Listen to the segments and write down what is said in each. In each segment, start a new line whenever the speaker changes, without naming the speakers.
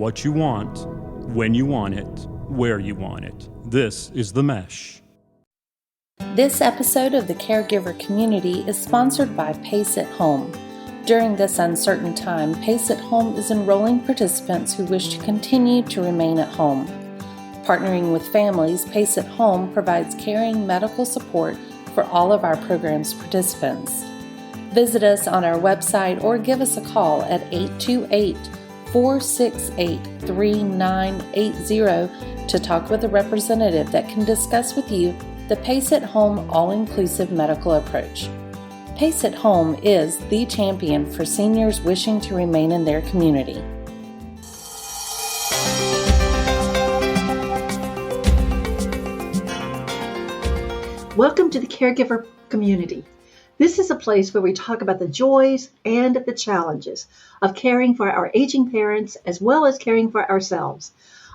what you want, when you want it, where you want it. This is The Mesh.
This episode of the Caregiver Community is sponsored by Pace at Home. During this uncertain time, Pace at Home is enrolling participants who wish to continue to remain at home. Partnering with families, Pace at Home provides caring medical support for all of our program's participants. Visit us on our website or give us a call at 828-468-3980 to talk with a representative that can discuss with you the Pace at Home all-inclusive medical approach. Pace at Home is the champion for seniors wishing to remain in their community.
Welcome to the Caregiver Community. This is a place where we talk about the joys and the challenges of caring for our aging parents as well as caring for ourselves.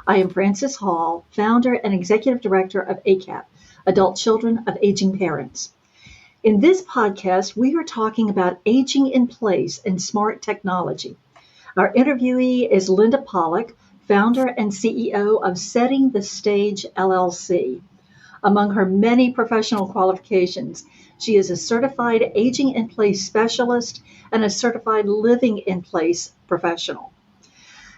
I am Frances Hall, founder and executive director of ACAP, Adult Children of Aging Parents. In this podcast, we are talking about aging in place and smart technology. Our interviewee is Linda Pollock, founder and CEO of Setting the Stage LLC. Among her many professional qualifications, she is a certified aging in place specialist and a certified living in place professional.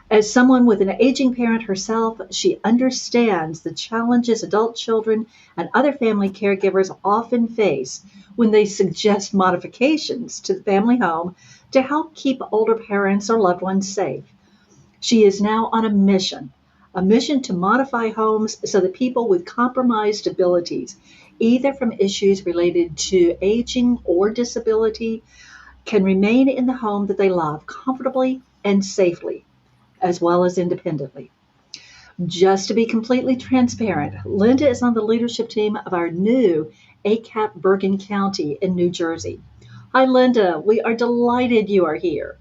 As someone with an aging parent herself, she understands the challenges adult children and other family caregivers often face when they suggest modifications to the family home to help keep older parents or loved ones safe. She is now on a mission to modify homes so that people with compromised abilities, either from issues related to aging or disability, can remain in the home that they love comfortably and safely, as well as independently. Just to be completely transparent, Linda is on the leadership team of our new ACAP Bergen County in New Jersey. Hi, Linda. We are delighted you are here.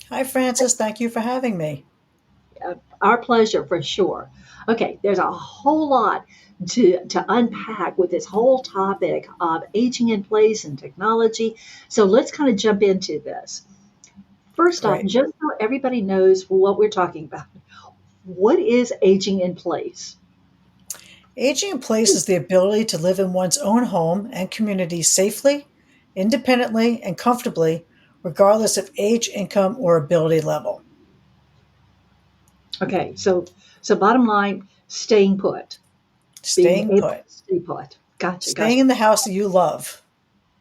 Hi, Frances. Thank you for having me.
Our pleasure, for sure. Okay, there's a whole lot to unpack with this whole topic of aging in place and technology. So let's kind of jump into this. First off, just so everybody knows what we're talking about, what is aging in place?
Aging in place is the ability to live in one's own home and community safely, independently, and comfortably, regardless of age, income, or ability level.
Okay, so bottom line, staying put.
Staying put.
Stay put. Gotcha.
Staying in the house that you love.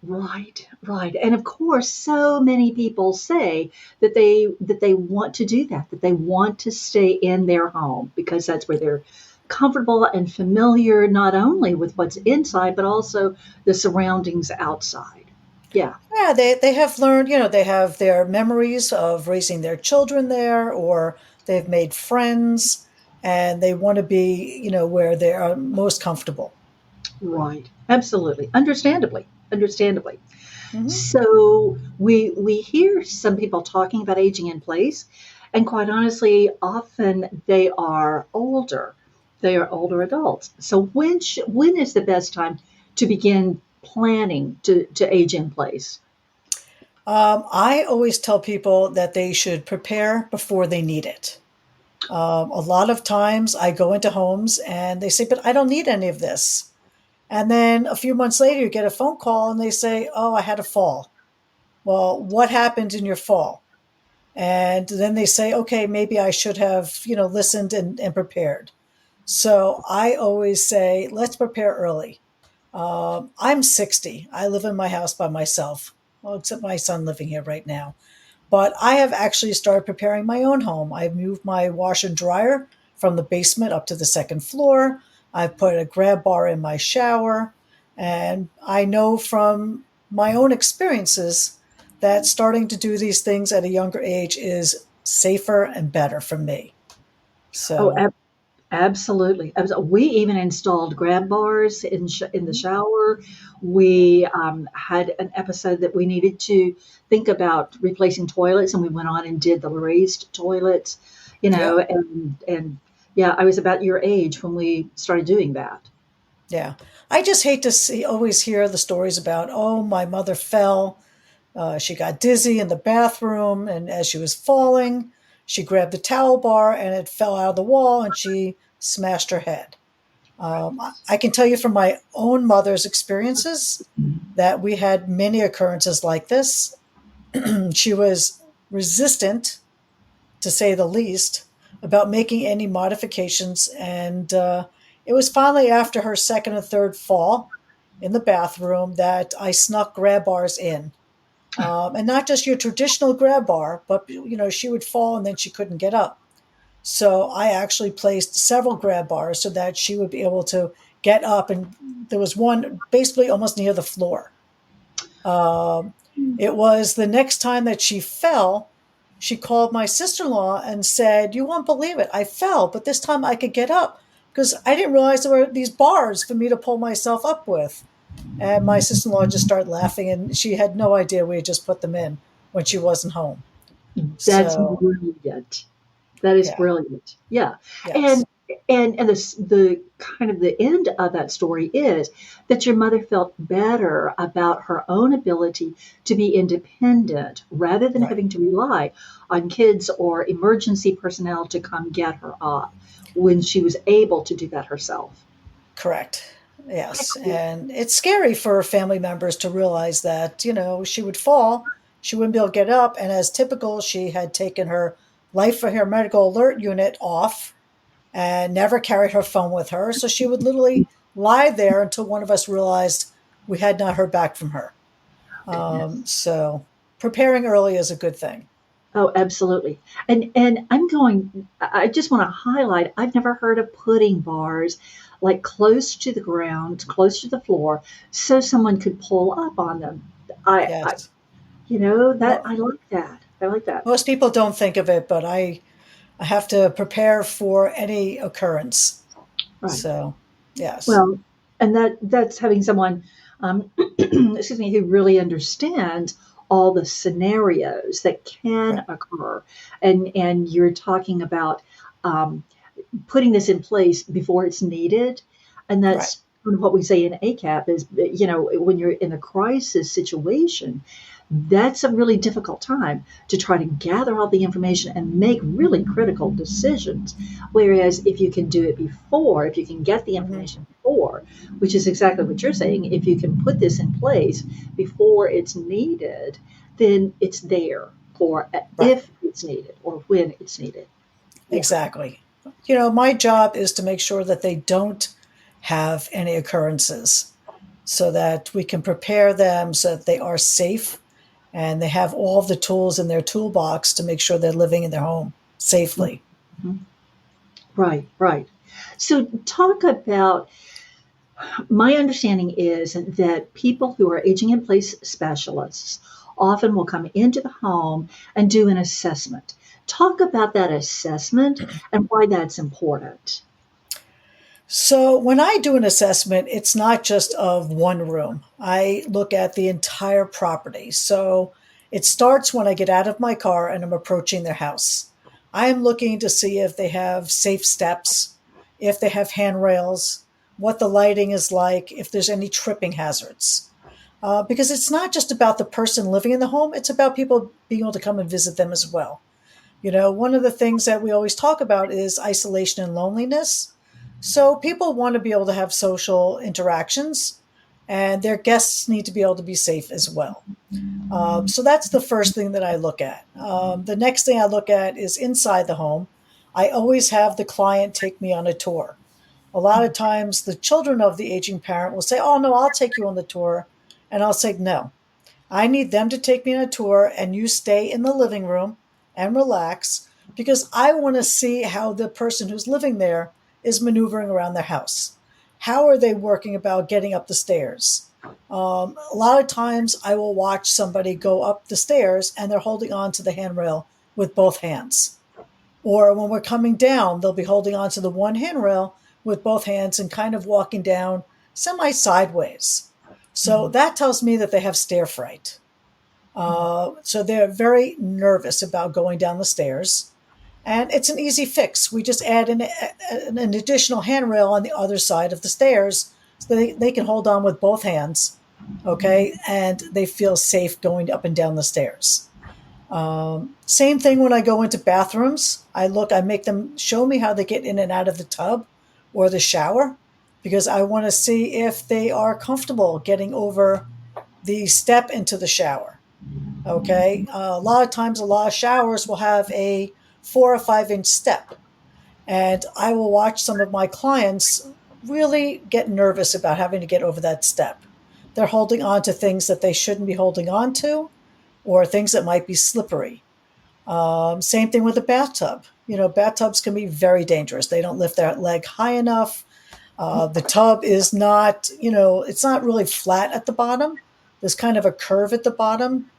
Right. And of course, so many people say that they want to do that they want to stay in their home because that's where they're comfortable and familiar, not only with what's inside, but also the surroundings outside. Yeah,
they have learned, they have their memories of raising their children there, or they've made friends, and they want to be, where they are most comfortable.
Right. Absolutely. Understandably. Mm-hmm. So we hear some people talking about aging in place, and quite honestly, often they are older. They are older adults. So when is the best time to begin planning to age in place?
I always tell people that they should prepare before they need it. A lot of times I go into homes and they say, but I don't need any of this. And then a few months later, you get a phone call and they say, oh, I had a fall. Well, what happened in your fall? And then they say, okay, maybe I should have, listened and prepared. So I always say, let's prepare early. I'm 60. I live in my house by myself. Well, except my son living here right now. But I have actually started preparing my own home. I've moved my washer and dryer from the basement up to the second floor. I've put a grab bar in my shower. And I know from my own experiences that starting to do these things at a younger age is safer and better for me. So.
Absolutely. We even installed grab bars in the shower. We had an episode that we needed to think about replacing toilets, and we went on and did the raised toilets, and I was about your age when we started doing that.
Yeah. I just hate to always hear the stories about, oh, my mother fell. She got dizzy in the bathroom, and as she was falling, She grabbed the towel bar and it fell out of the wall and she smashed her head. I can tell you from my own mother's experiences that we had many occurrences like this. She was resistant, to say the least, about making any modifications. And it was finally after her second or third fall in the bathroom that I snuck grab bars in. And not just your traditional grab bar, but she would fall and then she couldn't get up. So I actually placed several grab bars so that she would be able to get up. And there was one basically almost near the floor. Um, it was the next time that she fell, she called my sister-in-law and said, "You won't believe it. I fell, but this time I could get up because I didn't realize there were these bars for me to pull myself up with." And my sister-in-law just started laughing, and she had no idea we had just put them in when she wasn't home.
That's
So,
brilliant. That is
yeah,
brilliant. Yeah.
yes,
And the kind of the end of that story is that your mother felt better about her own ability to be independent rather than
right,
having to rely on kids or emergency personnel to come get her up when she was able to do that herself.
correct. Yes, and it's scary for family members to realize that, she would fall, she wouldn't be able to get up, and as typical, she had taken her life for her medical alert unit off and never carried her phone with her. So she would literally lie there until one of us realized we had not heard back from her.
Goodness.
So preparing early is a good thing.
Oh, absolutely. And I just want to highlight, I've never heard of putting bars like close to the ground, close to the floor, so someone could pull up on them. I
Yes.
that
Well,
I like that. I like that.
most people don't think of it, but I have to prepare for any occurrence.
Right.
So, yes.
Well, and that's having someone, excuse me, who really understands all the scenarios that can
Right.
occur, and you're talking about um, putting this in place before it's needed, and
Right.
that's what we say in ACAP is, when you're in a crisis situation, that's a really difficult time to try to gather all the information and make really critical decisions. Whereas if you can do it before, if you can get the
Hmm.
information before, which is exactly what you're saying, if you can put this in place before it's needed, then it's there for
Right.
if it's needed or when it's needed. Yeah.
Exactly. My job is to make sure that they don't have any occurrences so that we can prepare them so that they are safe and they have all of the tools in their toolbox to make sure they're living in their home safely.
Mhm. Right, right. So talk about, my understanding is that people who are aging in place specialists often will come into the home and do an assessment. Talk about that assessment and why that's important.
So when I do an assessment, it's not just of one room. I look at the entire property. So it starts when I get out of my car and I'm approaching their house. I am looking to see if they have safe steps, if they have handrails, what the lighting is like, if there's any tripping hazards. Because it's not just about the person living in the home, it's about people being able to come and visit them as well. One of the things that we always talk about is isolation and loneliness. So people want to be able to have social interactions, and their guests need to be able to be safe as well. So that's the first thing that I look at. The next thing I look at is inside the home. I always have the client take me on a tour. A lot of times, the children of the aging parent will say, "Oh, no, I'll take you on the tour." And I'll say, "No, I need them to take me on a tour and you stay in the living room and relax because I want to see how the person who's living there is maneuvering around their house. How are they working about getting up the stairs? A lot of times I will watch somebody go up the stairs and they're holding on to the handrail with both hands. Or when we're coming down, they'll be holding on to the one handrail with both hands and kind of walking down semi sideways. So that tells me that they have stair fright. So they're very nervous about going down the stairs. And it's an easy fix. We just add an additional handrail on the other side of the stairs so they can hold on with both hands, okay? And they feel safe going up and down the stairs. Same thing when I go into bathrooms. I make them show me how they get in and out of the tub or the shower because I want to see if they are comfortable getting over the step into the shower. Okay. A lot of times, a lot of showers will have a 4 or 5 inch step. And I will watch some of my clients really get nervous about having to get over that step. They're holding on to things that they shouldn't be holding on to or things that might be slippery. Same thing with a bathtub. Bathtubs can be very dangerous. They don't lift their leg high enough. The tub is not, it's not really flat at the bottom. There's kind of a curve at the bottom.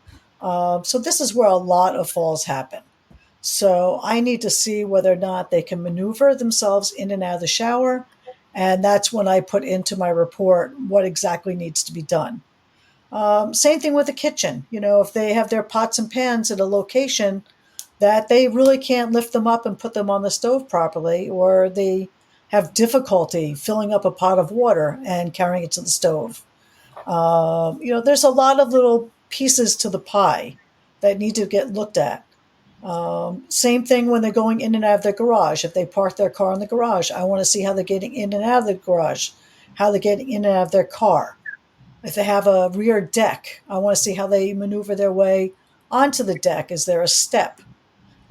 So this is where a lot of falls happen. So I need to see whether or not they can maneuver themselves in and out of the shower. And that's when I put into my report what exactly needs to be done. Same thing with the kitchen. If they have their pots and pans at a location that they really can't lift them up and put them on the stove properly, or they have difficulty filling up a pot of water and carrying it to the stove. There's a lot of little pieces to the pie that need to get looked at. Same thing when they're going in and out of their garage. If they park their car in the garage, I want to see how they're getting in and out of the garage, how they're getting in and out of their car. If they have a rear deck, I want to see how they maneuver their way onto the deck. Is there a step?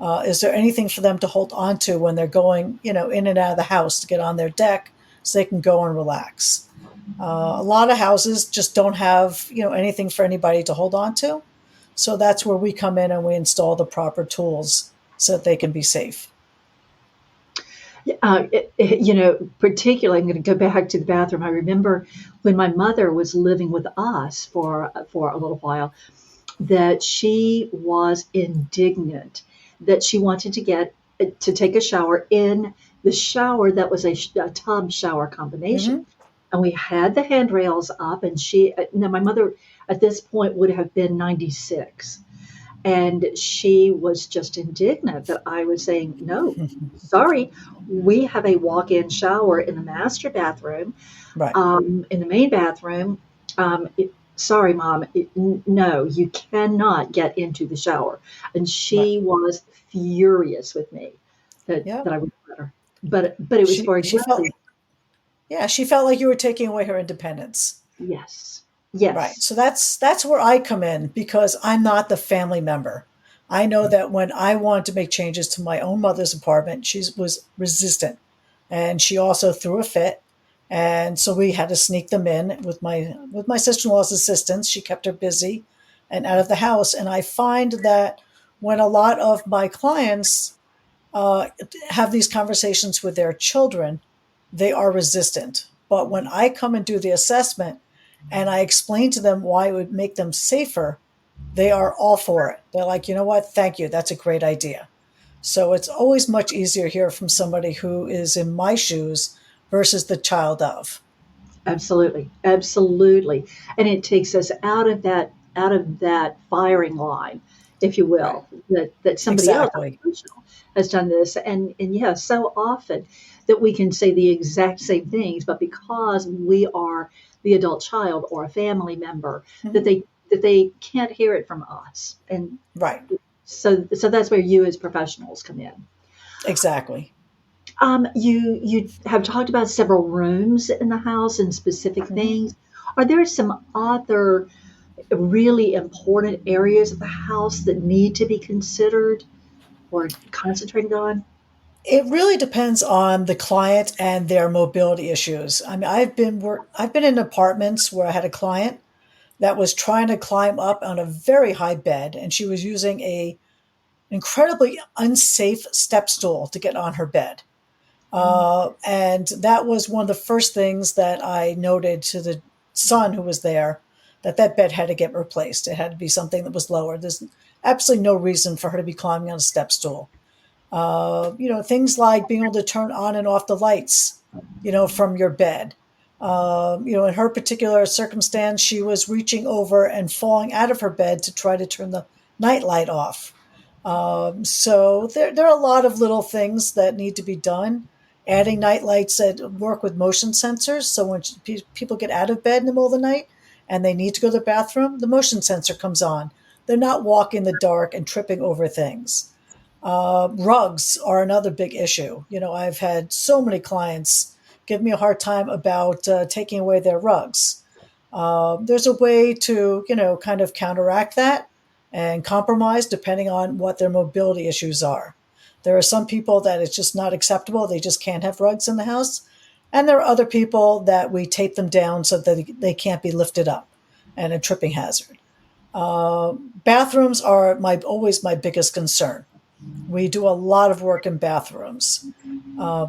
Is there anything for them to hold onto when they're going, in and out of the house to get on their deck so they can go and relax? A lot of houses just don't have, anything for anybody to hold on to. So that's where we come in and we install the proper tools so that they can be safe.
Particularly, I'm going to go back to the bathroom. I remember when my mother was living with us for a little while, that she was indignant that she wanted to take a shower in the shower that was a tub shower combination.
Mm-hmm.
And we had the handrails up, and my mother at this point would have been 96. And she was just indignant that I was saying, no, sorry, we have a walk-in shower in the master bathroom,
Right.
in the main bathroom. Sorry, Mom, no, you cannot get into the shower. And she
Right.
was furious with me that
Yeah.
I would let her. But it was for
She felt,
exactly,
yeah, she felt like you were taking away her independence.
yes,
Right.
yes,
So that's where I come in because I'm not the family member. I know that when I wanted to make changes to my own mother's apartment, she was resistant and she also threw a fit. And so we had to sneak them in with my sister-in-law's assistance. She kept her busy and out of the house. And I find that when a lot of my clients uh, have these conversations with their children, they are resistant. But when I come and do the assessment and I explain to them why it would make them safer, they are all for it. They're like, you know what? Thank you. That's a great idea. So it's always much easier to hear from somebody who is in my shoes versus the child of.
absolutely, absolutely. And it takes us out of that firing line, if you
Right.
will, that somebody else, a
Exactly.
professional, has done this. And yeah, so often that we can say the exact same things, but because we are the adult child or a family member, that
Mhm.
they can't hear it from us. And
Right.
so that's where you as professionals come in.
Exactly.
You have talked about several rooms in the house and specific
Mhm.
things. Are there some other really important areas of the house that need to be considered or concentrated on?
It really depends on the client and their mobility issues. I mean, I've been in apartments where I had a client that was trying to climb up on a very high bed, and she was using a incredibly unsafe step stool to get on her bed. And that was one of the first things that I noted to the son who was there that bed had to get replaced. It had to be something that was lower. There's absolutely no reason for her to be climbing on a step stool. Things like being able to turn on and off the lights, from your bed. In her particular circumstance, she was reaching over and falling out of her bed to try to turn the night light off. So there are a lot of little things that need to be done. Adding night lights that work with motion sensors. So when people get out of bed in the middle of the night and they need to go to the bathroom, the motion sensor comes on. they're not walking in the dark and tripping over things. Rugs are another big issue. I've had so many clients give me a hard time about taking away their rugs. There's a way to, kind of counteract that and compromise depending on what their mobility issues are. There are some people that it's just not acceptable. They just can't have rugs in the house. And there are other people that we tape them down so that they can't be lifted up and a tripping hazard. Bathrooms are always my biggest concern. We do a lot of work in bathrooms.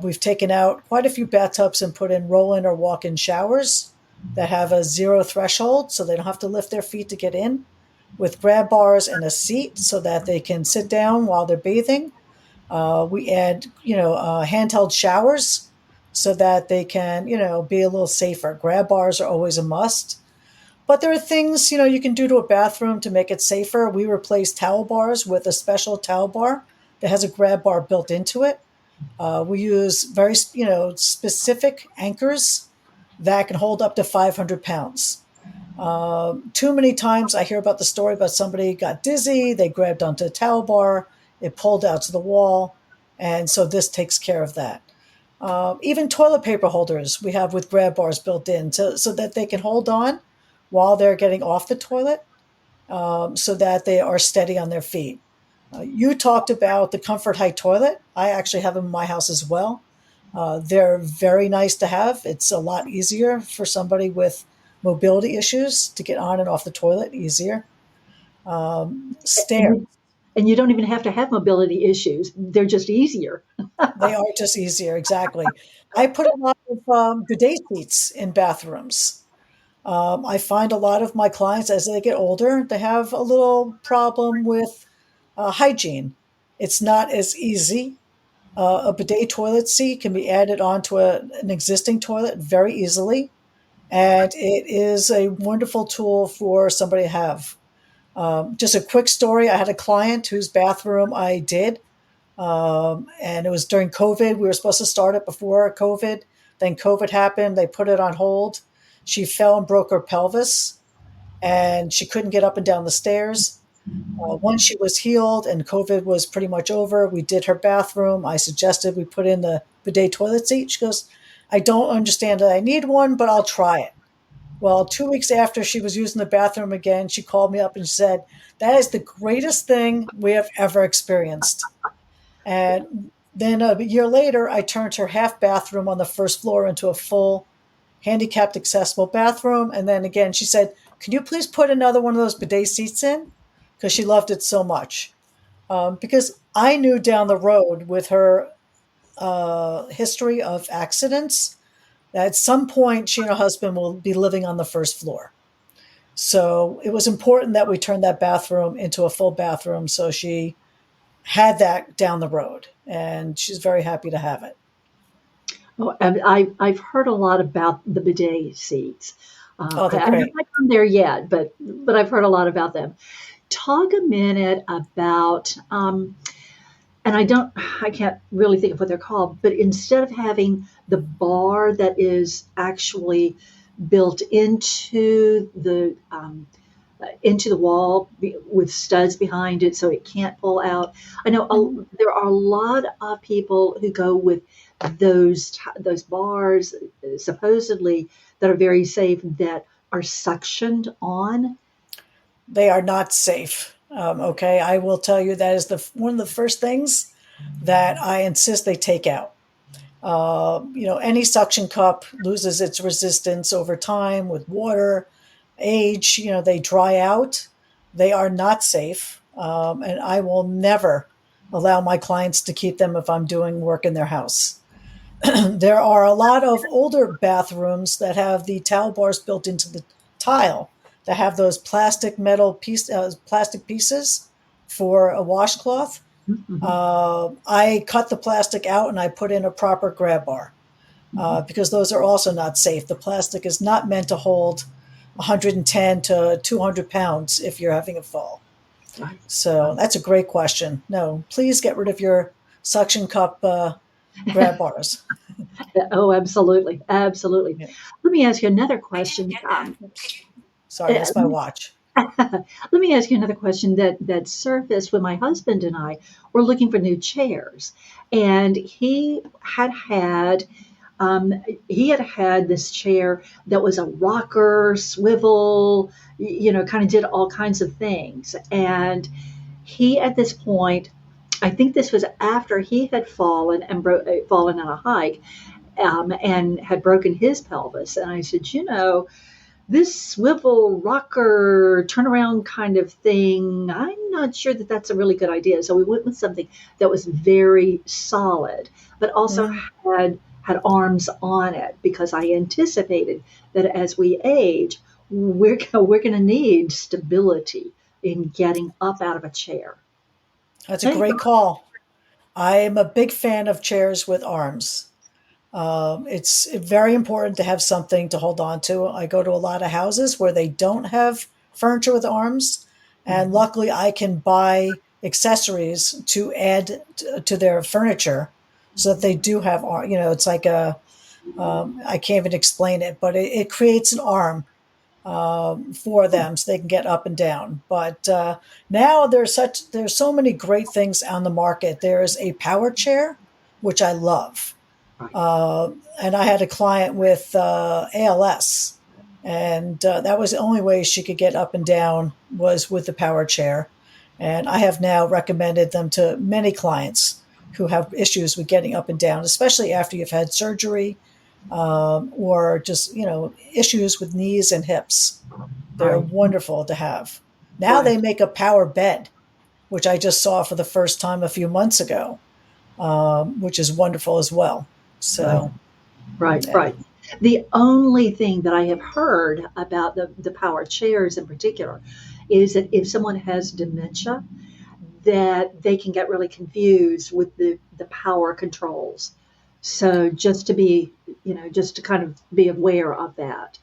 We've taken out quite a few bathtubs and put in roll-in or walk-in showers that have a zero threshold, so they don't have to lift their feet to get in, with grab bars and a seat so that they can sit down while they're bathing. We add, handheld showers so that they can, be a little safer. Grab bars are always a must. But there are things, you can do to a bathroom to make it safer. We replace towel bars with a special towel bar that has a grab bar built into it. We use very, specific anchors that can hold up to 500 pounds. Too many times I hear about the story about somebody got dizzy, they grabbed onto a towel bar, it pulled out to the wall, and so this takes care of that. Even toilet paper holders we have with grab bars built in so that they can hold on while they're getting off the toilet, so that they are steady on their feet. You talked about the Comfort Height toilet. I actually have them in my house as well. They're very nice to have. It's a lot easier for somebody with mobility issues to get on and off the toilet easier. Stairs.
And you don't even have to have mobility issues. They're just easier.
They are just easier, exactly. I put a lot of bidet seats in bathrooms. I find a lot of my clients, as they get older, they have a little problem with hygiene. It's not as easy. A bidet toilet seat can be added onto an existing toilet very easily, and it is a wonderful tool for somebody to have. Just a quick story. I had a client whose bathroom I did, and it was during COVID. We were supposed to start it before COVID. Then COVID happened. They put it on hold. She fell and broke her pelvis, and she couldn't get up and down the stairs. Once she was healed and COVID was pretty much over, we did her bathroom. I suggested we put in the bidet toilet seat. She goes, I don't understand that I need one, but I'll try it. Well, 2 weeks after she was using the bathroom again, she called me up and said, that is the greatest thing we have ever experienced. And then a year later, I turned her half bathroom on the first floor into a full handicapped accessible bathroom. And then again, she said, can you please put another one of those bidet seats in? Because she loved it so much. Because I knew down the road with her history of accidents that at some point she and her husband will be living on the first floor. So it was important that we turned that bathroom into a full bathroom. So she had that down the road, and she's very happy to have it.
Oh, I've heard a lot about the bidet seats.
Oh, they're
I
great.
haven't come there yet, but I've heard a lot about them. Talk a minute about, and I can't really think of what they're called, but instead of having the bar that is actually built into the wall with studs behind it so it can't pull out. I know there are a lot of people who go with those bars supposedly that are very safe that are suctioned on.
They are not safe. Okay, I will tell you that is one of the first things that I insist they take out. Any suction cup loses its resistance over time with water, age. They dry out. They are not safe, and I will never allow my clients to keep them if I'm doing work in their house. There are a lot of older bathrooms that have the towel bars built into the tile that have those plastic pieces for a washcloth.
Mm-hmm.
I cut the plastic out and I put in a proper grab bar because those are also not safe. The plastic is not meant to hold 110 to 200 pounds if you're having a fall.
Right.
So that's a great question. No, please get rid of your suction cup grab bars.
Oh, absolutely. Absolutely.
Yeah.
Let me ask you another question.
Sorry, that's my watch.
Let me ask you another question that surfaced when my husband and I were looking for new chairs, and um, he had had this chair that was a rocker, swivel, kind of did all kinds of things, and he at this point. I think this was after he had fallen and fallen on a hike, and had broken his pelvis. And I said, this swivel rocker turnaround kind of thing, I'm not sure that that's a really good idea. So we went with something that was very solid, but also
Mm.
had arms on it because I anticipated that as we age, we're going to need stability in getting up out of a chair.
That's a
Thank
great call. I am a big fan of chairs with arms. It's very important to have something to hold on to. I go to a lot of houses where they don't have furniture with arms, and
Mhm.
luckily I can buy accessories to add to their furniture so that they do have it's like I can't even explain it, but it creates an arm for them so they can get up and down. But now there's so many great things on the market. There's a power chair, which I love.
Right,
Uh, and I had a client with ALS, and that was the only way she could get up and down was with the power chair. And I have now recommended them to many clients who have issues with getting up and down, especially after you've had surgery or just issues with knees and hips. They're
right,
wonderful to have. Now
right,
they make a power bed, which I just saw for the first time a few months ago, which is wonderful as well.
right.
So,
Right,
yeah.
right. The only thing that I have heard about the power chairs in particular is that if someone has dementia, that they can get really confused with the power controls. So just to kind of be aware of that.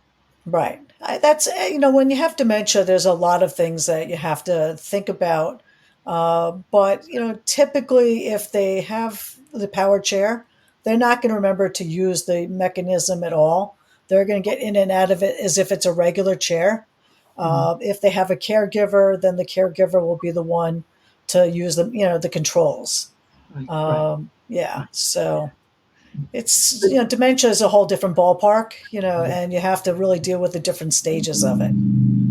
Right. That's, when you have dementia, there's a lot of things that you have to think about. But, typically, if they have the power chair, they're not going to remember to use the mechanism at all. They're going to get in and out of it as if it's a regular chair.
Mhm.
If they have a caregiver, then the caregiver will be the one to use the controls.
Right, right,
Yeah.
right.
So it's,
But,
dementia is a whole different ballpark, and you have to really deal with the different stages of it.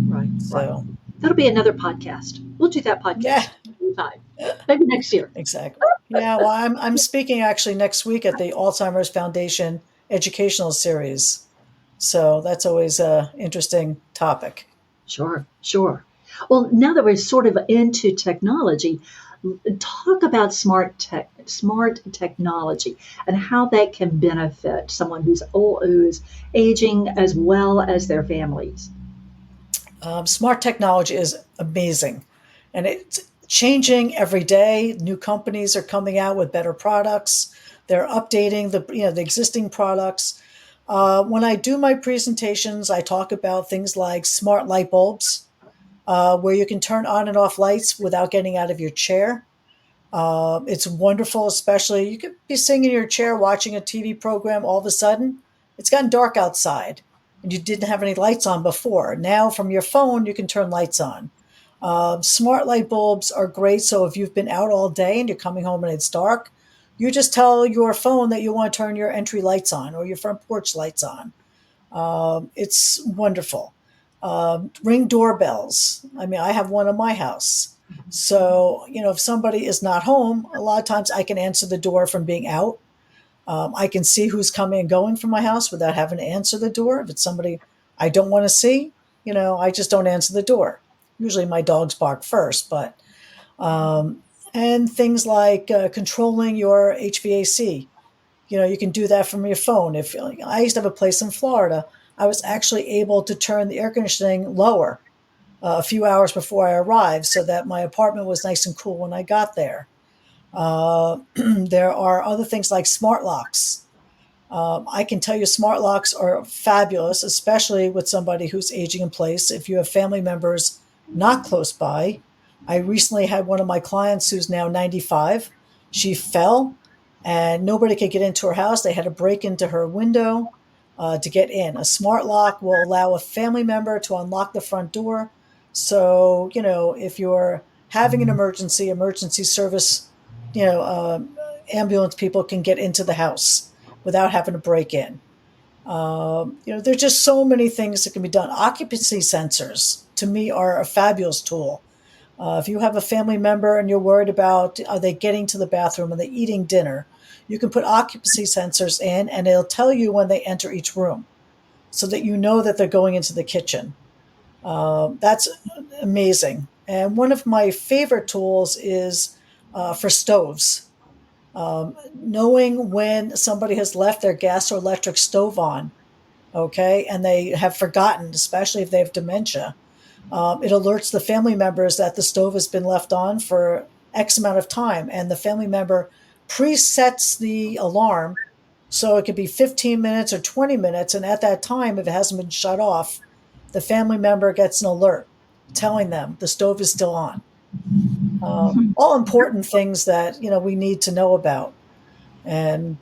right, right.
So,
That'll be another podcast. We'll do that
yeah,
podcast time. Maybe next year.
exactly. Yeah, well, I'm speaking actually next week at the Alzheimer's Foundation educational series. So that's always a interesting topic.
Sure, sure. Well, now that we're sort of into technology, talk about smart technology, and how that can benefit someone who's old, who's aging, as well as their families.
Smart technology is amazing, and it's changing every day. New companies are coming out with better products. They're updating the existing products. When I do my presentations, I talk about things like smart light bulbs, where you can turn on and off lights without getting out of your chair. It's wonderful, especially you could be sitting in your chair watching a TV program. All of a sudden, it's gotten dark outside, and you didn't have any lights on before. Now, from your phone, you can turn lights on. Smart light bulbs are great. So if you've been out all day and you're coming home and it's dark, you just tell your phone that you want to turn your entry lights on or your front porch lights on. It's wonderful. Ring doorbells. I mean, I have one in my house. So, if somebody is not home, a lot of times I can answer the door from being out. I can see who's coming and going from my house without having to answer the door. If it's somebody I don't want to see, I just don't answer the door. Usually my dogs bark first, but, and things like controlling your HVAC. You can do that from your phone. If I used to have a place in Florida, I was actually able to turn the air conditioning lower a few hours before I arrived so that my apartment was nice and cool when I got there. There are other things like smart locks. I can tell you smart locks are fabulous, especially with somebody who's aging in place. If you have family members not close by, I recently had one of my clients who's now 95. She fell and nobody could get into her house. They had to break into her window to get in. A smart lock will allow a family member to unlock the front door So, if you're having an emergency service, you know, ambulance people can get into the house without having to break in. There's just so many things that can be done. Occupancy sensors, to me, are a fabulous tool. If you have a family member and you're worried about are they getting to the bathroom, are they eating dinner, you can put occupancy sensors in and it'll tell you when they enter each room so that you know that they're going into the kitchen. That's amazing. And one of my favorite tools is for stoves. Knowing when somebody has left their gas or electric stove on, okay, and they have forgotten, especially if they have dementia. It alerts the family members that the stove has been left on for X amount of time, and the family member presets the alarm so it could be 15 minutes or 20 minutes. And at that time, if it hasn't been shut off, the family member gets an alert telling them the stove is still on. All important things that we need to know about, and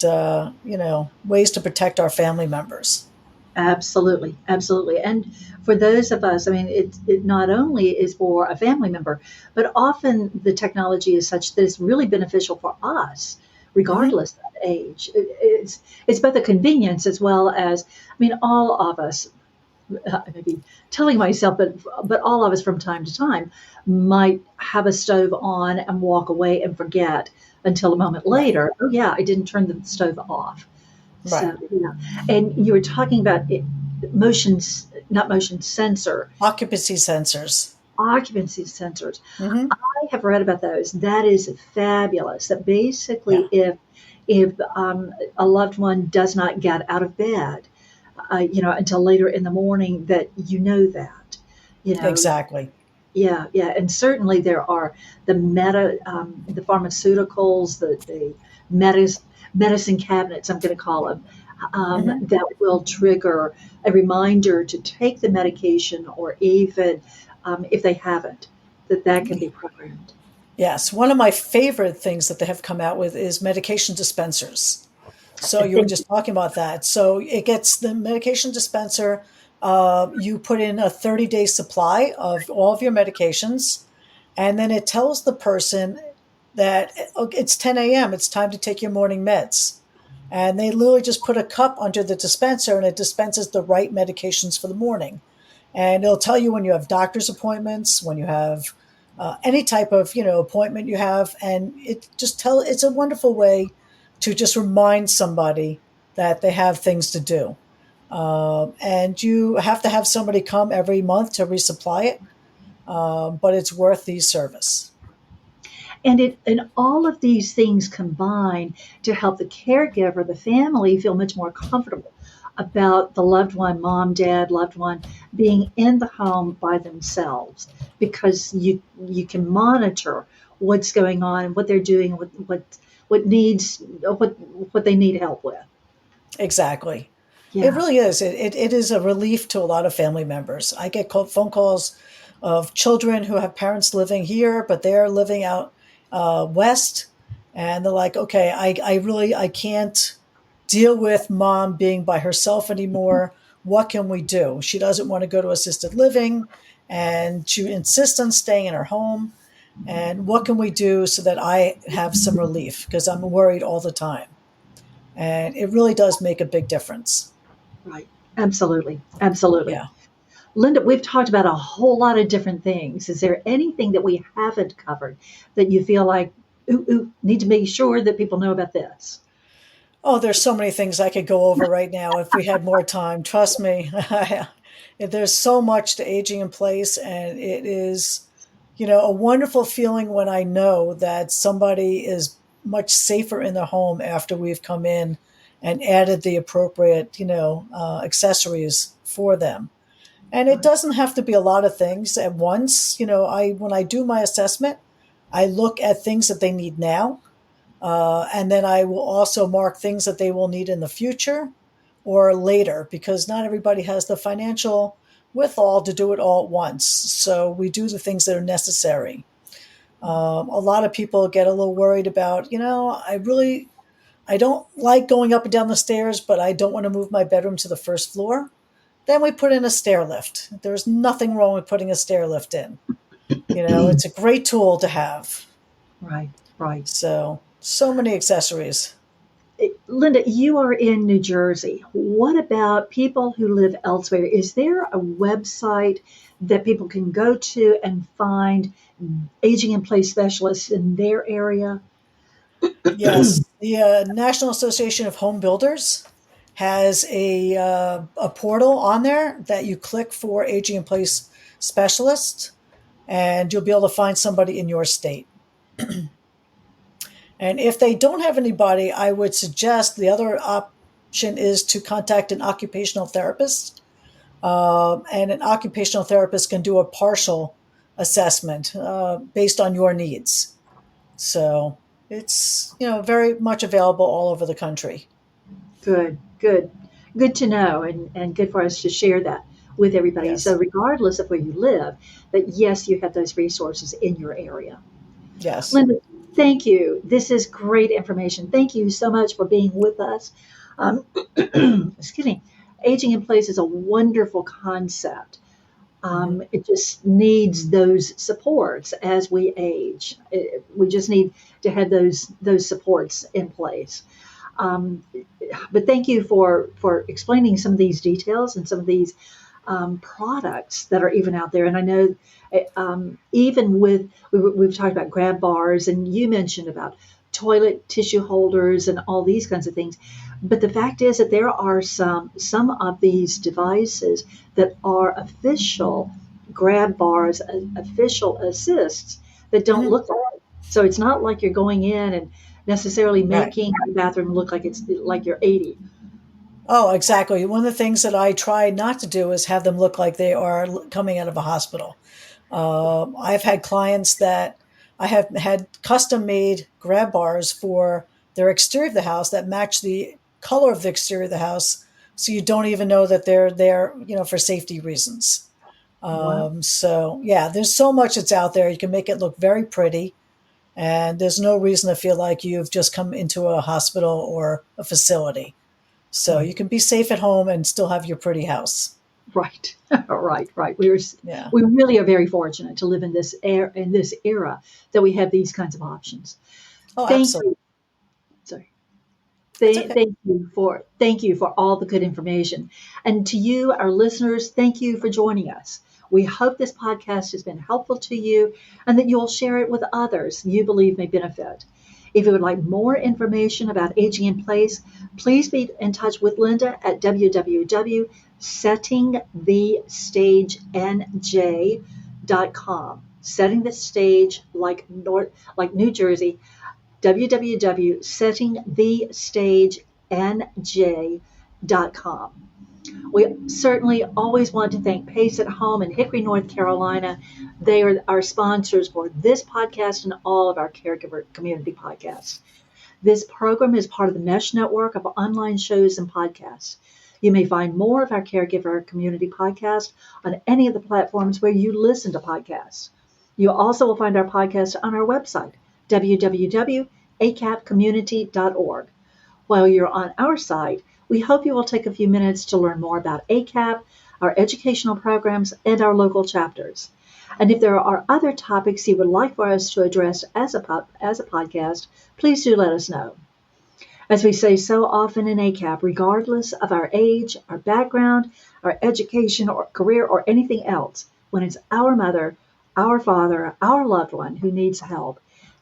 ways to protect our family members.
Absolutely, absolutely. And for those of us, I mean, it not only is for a family member, but often the technology is such that it's really beneficial for us,
Hmm.
regardless of age. It's both a convenience as well as, I mean, all of us, maybe telling myself, but all of us from time to time might have a stove on and walk away and forget until a moment
Right,
later. Oh yeah, I didn't turn the stove off.
right.
So yeah, and you were talking about motions, not motion sensor,
Occupancy sensors.
occupancy sensors.
Hmm.
I have read about those. That is fabulous. That
Yeah,
basically, if a loved one does not get out of bed, until later in the morning, that that, you know,
exactly.
yeah, yeah, and certainly there are the pharmaceuticals, the medis, medicine cabinets, I'm going to call them,
Hmm.
that will trigger a reminder to take the medication, or even if they haven't, that can be programmed.
Yes, one of my favorite things that they have come out with is medication dispensers. So
I
you were
think
just talking about that. So it gets the medication dispenser. You put in a 30-day supply of all of your medications, and then it tells the person that it's 10 a.m. It's time to take your morning meds. And they literally just put a cup under the dispenser and it dispenses the right medications for the morning. And it'll tell you when you have doctor's appointments, when you have any type of appointment you have, and it's a wonderful way to just remind somebody that they have things to do. And you have to have somebody come every month to resupply it, but it's worth the service.
and all of these things combine to help the caregiver, the family, feel much more comfortable about the loved one, mom, dad, loved one, being in the home by themselves, because you can monitor what's going on, what they're doing, what needs what they need help with.
Exactly. It
Yeah.
really is. It is a relief to a lot of family members. I get phone calls of children who have parents living here, but they're living out west, and they're like, "Okay, I can't deal with mom being by herself anymore. What can we do? She doesn't want to go to assisted living, and she insists on staying in her home. And what can we do so that I have some relief because I'm worried all the time?" And it really does make a big difference.
Right. Absolutely. Absolutely.
Yeah.
Linda, we've talked about a whole lot of different things. Is there anything that we haven't covered that you feel like, ooh, need to make sure that people know about this?
Oh, there's so many things I could go over right now if we had more time. Trust me. There's so much to aging in place, and it is, a wonderful feeling when I know that somebody is much safer in their home after we've come in and added the appropriate, accessories for them. And it
Right.
doesn't have to be a lot of things at once. I when I do my assessment, I look at things that they need now, and then I will also mark things that they will need in the future or later, because not everybody has the financial withal to do it all at once. So we do the things that are necessary. A lot of people get a little worried about, I don't like going up and down the stairs, but I don't want to move my bedroom to the first floor. then we put in a stair lift. There's nothing wrong with putting a stair lift in. It's a great tool to have.
Right, right.
So many accessories.
Linda, you are in New Jersey. What about people who live elsewhere? Is there a website that people can go to and find aging in place specialists in their area?
Yes, the National Association of Home Builders has a portal on there that you click for aging in place specialists, and you'll be able to find somebody in your state. And if they don't have anybody, I would suggest the other option is to contact an occupational therapist. And an occupational therapist can do a partial assessment based on your needs. So it's, very much available all over the country.
Good to know, and good for us to share that with everybody.
Yes.
So regardless of where you live, that yes, you have those resources in your area.
Yes.
Linda, thank you. This is great information. Thank you so much for being with us. Excuse me. Aging in place is a wonderful concept. It just needs those supports as we age. We just need to have those supports in place. But thank you for explaining some of these details and some of these products that are even out there. And I know even with, we've talked about grab bars, and you mentioned about toilet tissue holders and all these kinds of things. But the fact is that there are some of these devices that are official grab bars, official assists that don't look like it. So it's not like you're going in and necessarily making the bathroom look like it's like you're 80.
Oh, exactly. One of the things that I try not to do is have them look like they are coming out of a hospital. I've had clients that I have had custom-made grab bars for their exterior of the house that match the color of the exterior of the house, so you don't even know that they're there, for safety reasons.
Wow.
So, yeah, there's so much that's out there. You can make it look very pretty, and there's no reason to feel like you've just come into a hospital or a facility. So you can be safe at home and still have your pretty house.
Right. Right. We really are very fortunate to live in this era that we have these kinds of options.
Oh,
Thank
absolutely.
you. Sorry.
Okay.
Thank you for all the good information. And to you, our listeners, thank you for joining us. We hope this podcast has been helpful to you and that you'll share it with others you believe may benefit. If you would like more information about aging in place, please be in touch with Linda at www.settingthestagenj.com. Setting the stage like New Jersey, www.settingthestagenj.com. We certainly always want to thank Pace at Home in Hickory, North Carolina. They are our sponsors for this podcast and all of our caregiver community podcasts. This program is part of the Mesh network of online shows and podcasts. You may find more of our caregiver community podcast on any of the platforms where you listen to podcasts. You also will find our podcast on our website, www.acapcommunity.org. While you're on our site, we hope you will take a few minutes to learn more about ACAP, our educational programs, and our local chapters. And if there are other topics you would like for us to address as a podcast, please do let us know. As we say so often in ACAP, regardless of our age, our background, our education or career or anything else, when it's our mother, our father, our loved one who needs help,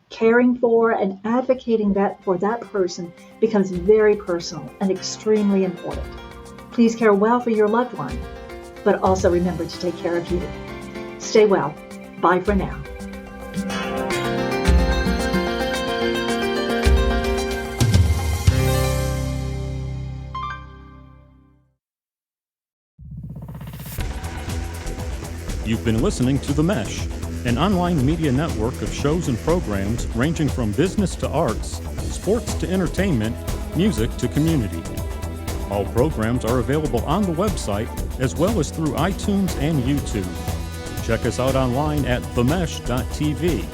caring for and advocating for that person becomes very personal and extremely important. Please care well for your loved one, but also remember to take care of you. Stay well. Bye for now.
You've been listening to The Mesh, an online media network of shows and programs ranging from business to arts, sports to entertainment, music to community. All programs are available on the website as well as through iTunes and YouTube. Check us out online at themesh.tv.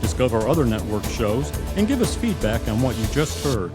Discover other network shows and give us feedback on what you just heard.